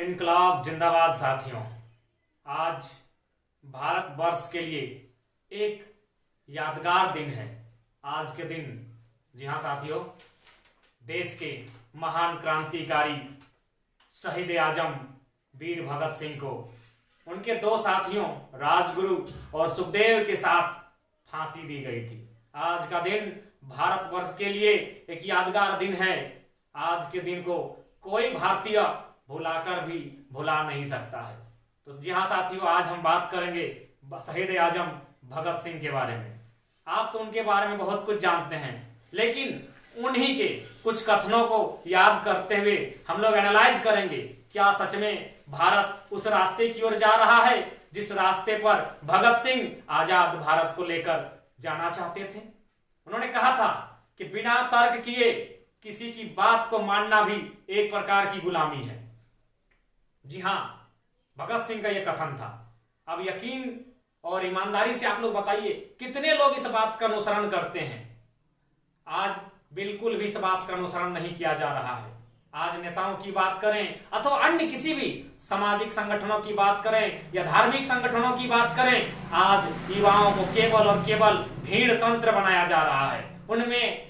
इनकलाब जिंदाबाद साथियों। आज भारतवर्ष के लिए एक यादगार दिन है। आज के दिन, जी हाँ साथियों, देश के महान क्रांतिकारी शहीद आजम वीर भगत सिंह को उनके दो साथियों राजगुरु और सुखदेव के साथ फांसी दी गई थी। आज का दिन भारतवर्ष के लिए एक यादगार दिन है। आज के दिन को कोई भारतीय भुलाकर भी भुला नहीं सकता है। तो जी हाँ साथियों, आज हम बात करेंगे शहीद आजम भगत सिंह के बारे में। आप तो उनके बारे में बहुत कुछ जानते हैं, लेकिन उन्हीं के कुछ कथनों को याद करते हुए हम लोग एनालाइज करेंगे, क्या सच में भारत उस रास्ते की ओर जा रहा है जिस रास्ते पर भगत सिंह आजाद भारत को लेकर जाना चाहते थे। उन्होंने कहा था कि बिना तर्क किए किसी की बात को मानना भी एक प्रकार की गुलामी है। जी हाँ, भगत सिंह का यह कथन था। अब यकीन और ईमानदारी से आप लोग बताइए, कितने लोग इस बात का अनुसरण करते हैं? आज बिल्कुल भी इस बात का अनुसरण नहीं किया जा रहा है। आज नेताओं की बात करें अथवा अन्य किसी भी सामाजिक संगठनों की बात करें या धार्मिक संगठनों की बात करें, आज युवाओं को केवल और केवल भीड़ तंत्र बनाया जा रहा है। उनमें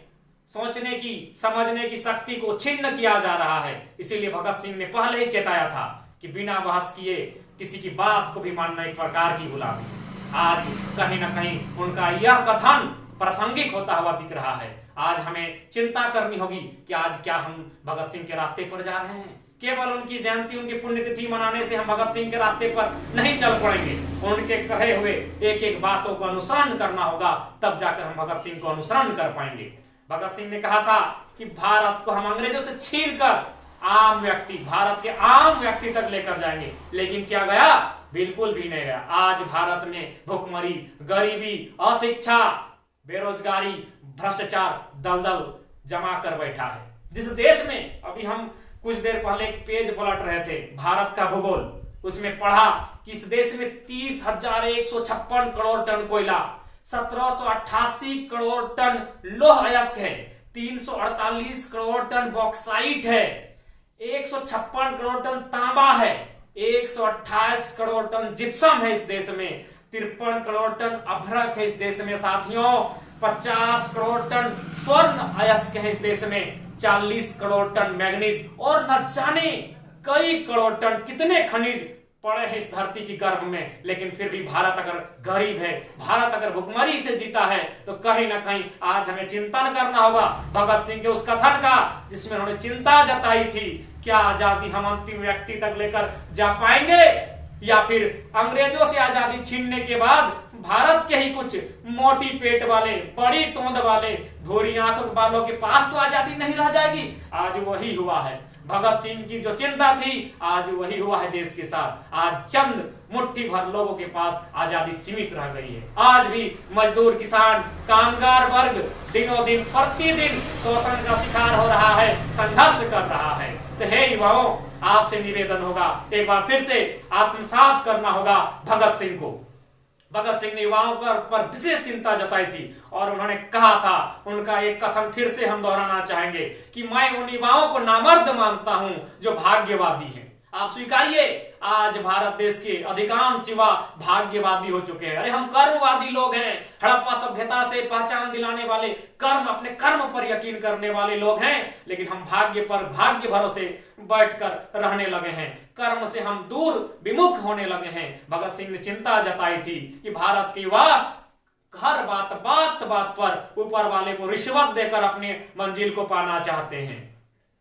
सोचने की, समझने की शक्ति को छिन्न किया जा रहा है। इसीलिए भगत सिंह ने पहले ही चेताया था कि बिना बहस किए किसी की बात को भी मानना एक प्रकार की गुलामी है। आज कहीं ना कहीं उनका यह कथन प्रासंगिक होता हुआ दिख रहा है। आज हमें चिंता करनी होगी कि आज क्या हम भगत सिंह के रास्ते पर जा रहे हैं। केवल उनकी जयंती, उनकी पुण्यतिथि मनाने से हम भगत सिंह के रास्ते पर नहीं चल पड़ेंगे। उनके कहे हुए एक एक बातों को अनुसरण करना होगा, तब जाकर हम भगत सिंह को अनुसरण कर पाएंगे। भगत सिंह ने कहा था कि भारत को हम अंग्रेजों से छीनकर आम व्यक्ति, भारत के आम व्यक्ति तक लेकर जाएंगे। लेकिन क्या गया? बिल्कुल भी नहीं गया। आज भारत में भुखमरी, गरीबी, अशिक्षा, बेरोजगारी, भ्रष्टाचार दलदल जमा कर बैठा है। जिस देश में अभी हम कुछ देर पहले एक पेज पलट रहे थे, भारत का भूगोल, उसमें पढ़ा कि इस देश में 30,156 करोड़ टन कोयला, 1788 करोड़ टन लौह अयस्क है, 348 करोड़ टन बॉक्साइट है, 156 करोड़ टन तांबा है, 128 करोड़ टन जिप्सम है इस देश में, 53 करोड़ टन अभ्रक है इस देश में साथियों, 50 करोड़ टन स्वर्ण अयस्क है इस देश में, 40 करोड़ टन मैग्नीज और न जाने कई करोड़ टन कितने खनिज पड़े हैं इस धरती की गर्भ में। लेकिन फिर भी भारत अगर गरीब है, भारत अगर भुखमरी से जीता है, तो कहीं ना कहीं आज हमें चिंतन करना होगा भगत सिंह के उस कथन का जिसमें उन्होंने चिंता जताई थी, क्या आजादी हम अंतिम व्यक्ति तक लेकर जा पाएंगे या फिर अंग्रेजों से आजादी छीनने के बाद भारत के ही कुछ मोटी पेट वाले, बड़ी तोंद वाले, भूरी आंखों वालों के पास तो आजादी नहीं रह जाएगी। आज वही हुआ है। भगत सिंह की जो चिंता थी, आज वही हुआ है देश के साथ। आज चंद मुट्ठी भर लोगों के पास आजादी सीमित रह गई है। आज भी मजदूर, किसान, कामगार वर्ग दिनों दिन, प्रतिदिन शोषण का शिकार हो रहा है, संघर्ष कर रहा है। तो हे युवाओं, आपसे निवेदन होगा, एक बार फिर से आत्मसात करना होगा भगत सिंह को। भगत सिंह ने युवाओं पर विशेष चिंता जताई थी और उन्होंने कहा था, उनका एक कथन फिर से हम दोहराना चाहेंगे कि मैं उन युवाओं को नामर्द मानता हूं जो भाग्यवादी हैं। आप स्वीकारिए, आज भारत देश के अधिकांश युवा भाग्यवादी हो चुके हैं। अरे हम कर्मवादी लोग हैं, हड़प्पा सभ्यता से पहचान दिलाने वाले, अपने कर्म पर यकीन करने वाले लोग हैं। लेकिन हम भाग्य भरोसे बैठकर रहने लगे हैं, कर्म से हम दूर विमुख होने लगे हैं। भगत सिंह ने चिंता जताई थी कि भारत के युवा हर बात पर ऊपर वाले को रिश्वत देकर अपने मंजिल को पाना चाहते हैं।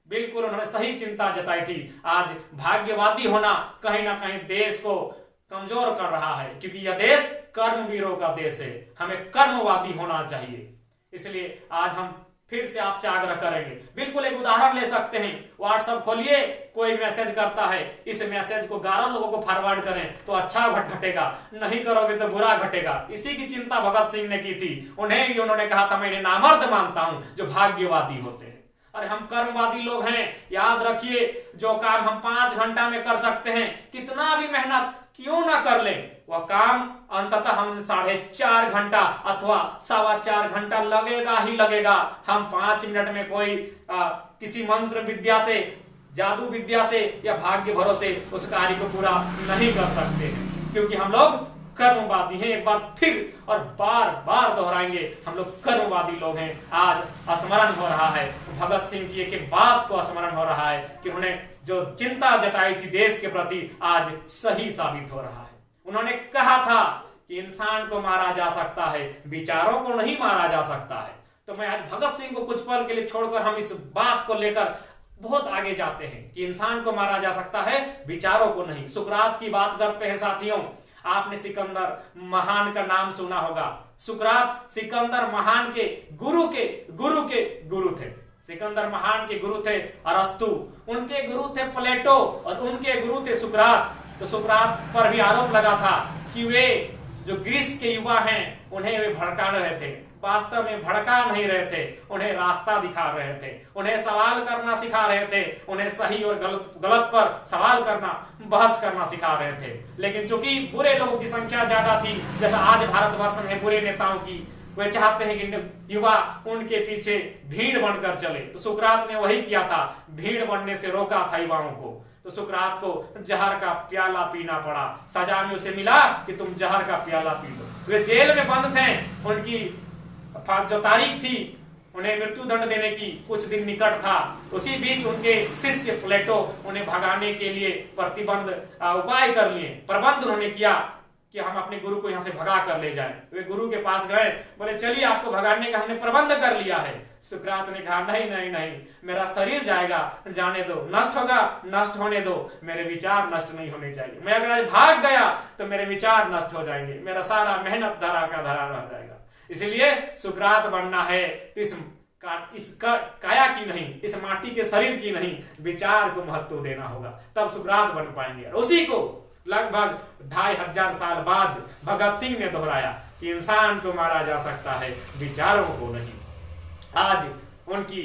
बिल्कुल उन्होंने सही चिंता जताई थी। आज भाग्यवादी होना कहीं ना कहीं देश को कमजोर कर रहा है, क्योंकि यह देश कर्मवीरों का देश है। हमें कर्मवादी होना चाहिए। इसलिए आज हम फिर से आपसे आग्रह करेंगे। बिल्कुल एक उदाहरण ले सकते हैं। व्हाट्सएप खोलिए, कोई मैसेज करता है, इस मैसेज को 11 लोगों को फॉरवर्ड करें तो अच्छा घटेगा, नहीं करोगे तो बुरा घटेगा। इसी की चिंता भगत सिंह ने की थी। उन्हें भी उन्होंने कहा था, मैं इन्हें नामर्द मानता हूं जो भाग्यवादी होते हैं। अरे हम कर्मवादी लोग हैं। याद रखिए, जो काम हम 5 घंटा में कर सकते हैं, कितना भी मेहनत क्यों ना कर ले, वह काम अंततः हमसे 4.5 घंटा अथवा 4.25 घंटा लगेगा ही लगेगा। हम 5 मिनट में कोई किसी मंत्र विद्या से जादू विद्या से या भाग्य भरोसे उस कार्य को पूरा नहीं कर सकते हैं, क्योंकि हम लोग कर्मवादी हैं। एक बार फिर और बार बार दोहराएंगे, हम लोग कर्मवादी लोग हैं। आज स्मरण हो रहा है भगत सिंह की एक एक बात को स्मरण हो रहा है कि उन्होंने जो चिंता जताई थी देश के प्रति आज सही साबित हो रहा है। उन्होंने कहा था कि इंसान को मारा जा सकता है, विचारों को नहीं मारा जा सकता है। तो मैं आज भगत सिंह को कुछ पल के लिए छोड़कर हम इस बात को लेकर बहुत आगे जाते हैं कि इंसान को मारा जा सकता है, विचारों को नहीं। सुकरात की बात करते हैं साथियों। आपने सिकंदर महान का नाम सुना होगा। सुकरात सिकंदर महान के गुरु थे। सिकंदर महान के गुरु थे अरस्तु, उनके गुरु थे प्लेटो और उनके गुरु थे सुकरात। तो सुकरात पर भी आरोप लगा था कि वे जो ग्रीस के युवा हैं उन्हें वे भड़का रहे थे। वास्तव में भड़का नहीं रहे थे, उन्हें रास्ता दिखा रहे थे, उन्हें सवाल करना सिखा रहे थे, उन्हें सही और गलत पर सवाल करना, बहस करना सिखा रहे थे। लेकिन चूंकि बुरे लोगों की संख्या ज्यादा थी, जैसा आज भारतवर्ष में बुरे नेताओं की, वे चाहते हैं कि युवा उनके पीछे भीड़ बनकर चले। तो सुकरात ने वही किया था, भीड़ बनने से रोका था युवाओं को। तो सुकरात को जहर का प्याला पीना पड़ा। सजा में उसे मिला कि तुम जहर का प्याला पी लो। वे जेल में बंद थे, उनकी जो तारीख थी उन्हें मृत्यु दंड देने की कुछ दिन निकट था। उसी बीच उनके शिष्य प्लेटो उन्हें भगाने के लिए प्रतिबंध उपाय कर लिए, प्रबंध उन्होंने किया कि हम अपने गुरु को यहाँ से भगा कर ले जाएं। वे गुरु के पास गए, बोले चलिए आपको भगाने का हमने प्रबंध कर लिया है। सुकरात ने कहा नहीं नहीं नहीं, मेरा शरीर जाएगा, जाने दो, नष्ट होगा, नष्ट होने दो, मेरे विचार नष्ट नहीं होने चाहिए। मैं अगर आज भाग गया तो मेरे विचार नष्ट हो जाएंगे, मेरा सारा मेहनत धरा का धरा रह जाएगा। इसलिए सुकरात बनना है तो इस काया की नहीं, इस माटी के शरीर की नहीं, विचार को महत्व देना होगा, तब सुकरात बन पाएंगे। और उसी को लगभग 2500 साल बाद भगत सिंह ने दोहराया कि इंसान को मारा जा सकता है, विचारों को नहीं। आज उनकी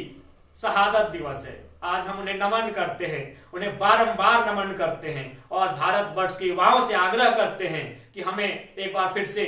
शहादत दिवस है। आज हम उन्हें नमन करते हैं, उन्हें बारंबार नमन करते हैं और भारतवर्ष के युवाओं से आग्रह करते हैं कि हमें एक बार फिर से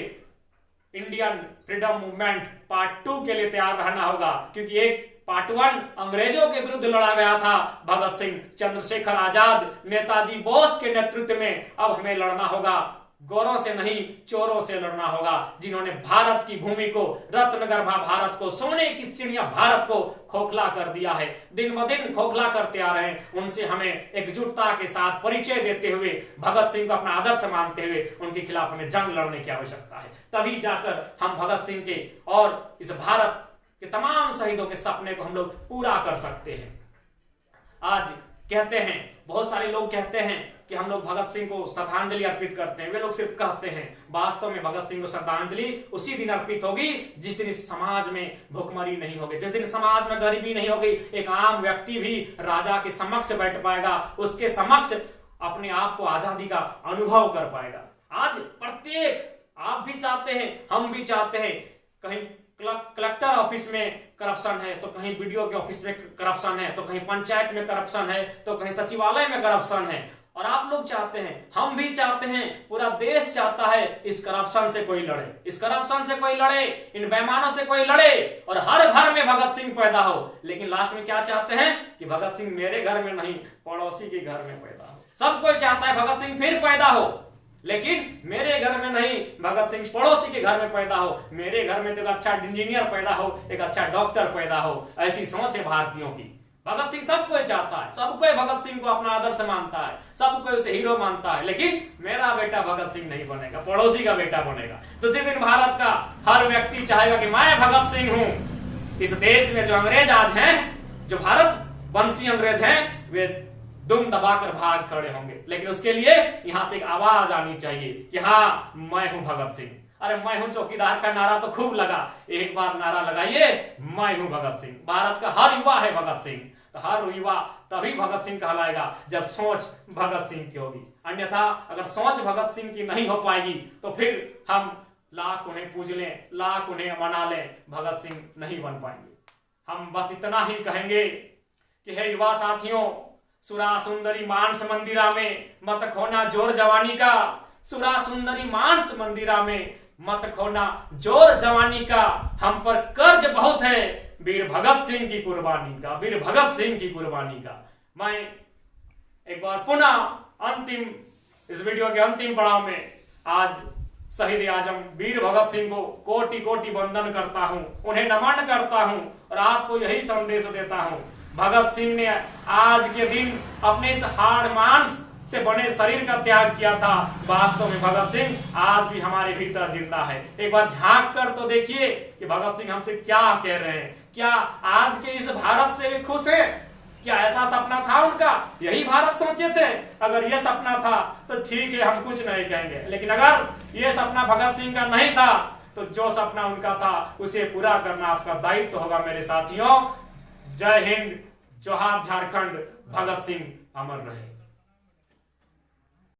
इंडियन फ्रीडम मूवमेंट पार्ट 2 के लिए तैयार रहना होगा, क्योंकि एक पार्ट 1 अंग्रेजों के विरुद्ध लड़ा गया था भगत सिंह, चंद्रशेखर आजाद, नेताजी बोस के नेतृत्व में। अब हमें लड़ना होगा गोरों से नहीं, चोरों से लड़ना होगा, जिन्होंने भारत की भूमि को, रत्नगर्भा भारत को, सोने की चिड़िया भारत को खोखला कर दिया है, दिन ब दिन खोखला करते आ रहे हैं। उनसे हमें एकजुटता के साथ परिचय देते हुए, भगत सिंह को अपना आदर्श मानते हुए उनके खिलाफ हमें जंग लड़ने की आवश्यकता है। तभी जाकर हम भगत सिंह के और इस भारत के तमाम शहीदों के सपने को हम लोग पूरा कर सकते हैं। आज कहते हैं, बहुत सारे लोग कहते हैं कि हम लोग भगत सिंह को श्रद्धांजलि अर्पित करते हैं। वे लोग सिर्फ कहते हैं, वास्तव में भगत सिंह को श्रद्धांजलि उसी दिन अर्पित होगी जिस दिन इस समाज में भुखमरी नहीं होगी, जिस दिन समाज में गरीबी नहीं होगी। एक आम व्यक्ति भी राजा के समक्ष बैठ पाएगा, उसके समक्ष अपने आप को आजादी का अनुभव कर पाएगा। आज प्रत्येक, आप भी चाहते हैं, हम भी चाहते हैं, कहीं कलेक्टर ऑफिस में करप्शन है तो कहीं बीडीओ के ऑफिस में करप्शन है, तो कहीं पंचायत में करप्शन है, तो कहीं सचिवालय में करप्शन है। और आप लोग चाहते हैं, हम भी चाहते हैं, पूरा देश चाहता है इस करप्शन से कोई लड़े, इस करप्शन से कोई लड़े, इन बेईमानों से कोई लड़े और हर घर में भगत सिंह पैदा हो। लेकिन लास्ट में क्या चाहते हैं कि भगत सिंह मेरे घर में नहीं, पड़ोसी के घर में पैदा हो। सब कोई चाहता है भगत सिंह फिर पैदा हो, लेकिन मेरे घर में नहीं, भगत सिंह पड़ोसी के घर में पैदा हो, मेरे घर में तो एक अच्छा इंजीनियर पैदा हो, एक अच्छा डॉक्टर पैदा हो। ऐसी सोच है भारतीयों की। भगत सिंह सब कोई चाहता है, सब कोई भगत सिंह को अपना आदर्श मानता है, सब कोई उसे हीरो मानता है, लेकिन मेरा बेटा भगत सिंह नहीं बनेगा, पड़ोसी का बेटा बनेगा। तो जिस दिन भारत का हर व्यक्ति चाहेगा कि मैं भगत सिंह हूं, इस देश में जो अंग्रेज आज हैं, जो भारत वंशी अंग्रेज हैं, वे दुम दबाकर भाग खड़े होंगे। लेकिन उसके लिए यहां से एक आवाज आनी चाहिए कि हाँ, मैं हूं भगत सिंह। अरे मैं हूं चौकीदार का नारा तो खूब लगा, एक बार नारा लगाइए, मैं हूं भगत सिंह। भारत का हर युवा है भगत सिंह, तो हर युवा तभी भगत सिंह कहलाएगा जब सोच भगत सिंह की होगी। अन्यथा अगर सोच भगत सिंह की नहीं हो पाएगी तो फिर हम लाख उन्हें पूज लें, लाख उन्हें मना लें, भगत सिंह नहीं बन पाएंगे। हम बस इतना ही कहेंगे कि हे युवा साथियों, सुरा सुंदरी मानस मंदिरा में मत खोना जोर जवानी का, सुरा सुंदरी मानस मंदिरा में मत खोना जोर जवानी का, हम पर कर्ज बहुत है वीर भगत सिंह की कुर्बानी का, वीर भगत सिंह की कुर्बानी का। मैं एक बार पुनः अंतिम इस वीडियो के अंतिम पड़ाव में आज शहीद आजम वीर भगत सिंह को कोटि कोटि वंदन करता हूं, उन्हें नमन करता हूं और आपको यही संदेश देता हूं। भगत सिंह ने आज के दिन अपने इस हाड़ मांस से बने शरीर का त्याग किया था। वास्तव में भगत सिंह आज भी हमारे भीतर जिंदा है। एक बार झांक कर तो देखिए कि भगत सिंह हमसे क्या कह रहे हैं। क्या आज के इस भारत से भी खुश है? क्या ऐसा सपना था उनका? यही भारत सोचे थे? अगर ये सपना था तो ठीक है, हम कुछ नहीं कहेंगे। लेकिन अगर ये सपना भगत सिंह का नहीं था तो जो सपना उनका था उसे पूरा करना आपका दायित्व होगा मेरे साथियों। जय हिंद, जोहार झारखंड, भगत सिंह अमर रहे।